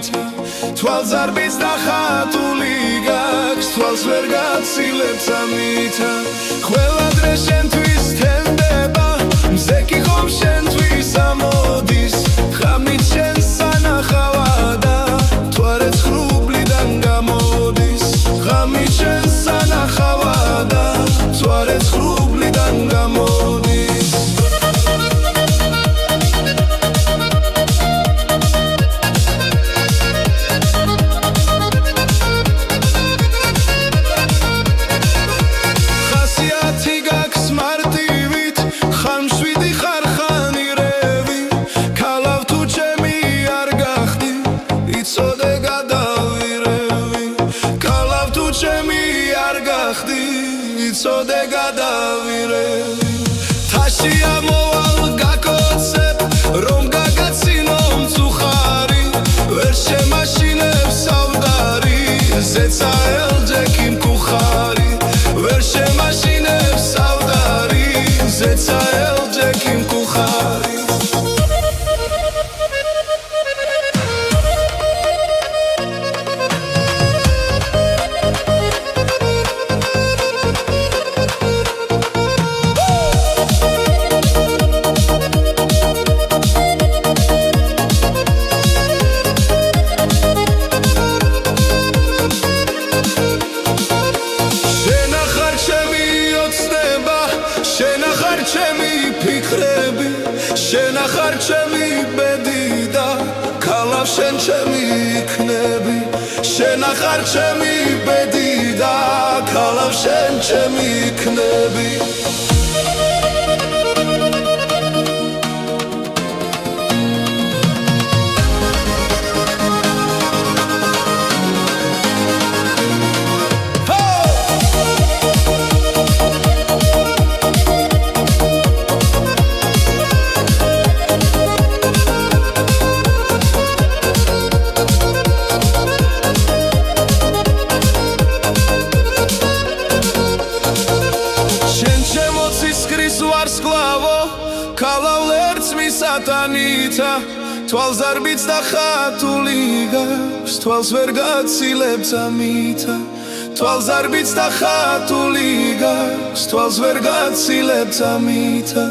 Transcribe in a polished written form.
ამითა თვალზარბის და ხატული გაქვს თვალს ვერ გაცილებთ ამითა ყველა დღე შენთვის თენდება მზე კი ხომ შენთვის ამოდის ხამით შენს სანახავა და თვარე ცხრუბლიდან გამოდის ხამით შენს სანახავა და თვარე ცხრუბლიდან გამოდის ხასიათი გაქვს მარტივით ხან მშვიდი ხარ ხანი რევი ქალავ თუ ჩემი არ გახდი იცოდე გადავირევი ქალავ თუ ჩემი არ გახდი იცოდე გადავირევი თაში ამოვალ გაკოცებ რომ გაგაცინო მწუხარი ვერ შემაშინებ სავდარი ზეცა ელჯექი მკუხარი ვერ შემაშინებ სავდარი ზეცა ელჯექი მკუხარი შენ ახარ ჩემი ბედი და ქალავ შენ ჩემი იქნები შენ ახარ ჩემი ბედი და ქალავ შენ ჩემი იქნები ქალავ ლერწმის სატანითა თვალზარბიც და ხატული გაქვს თვალს ვერ გაცილებთ ამითა თვალზარბიც და ხატული გაქვს თვალს ვერ გაცილებთ ამითა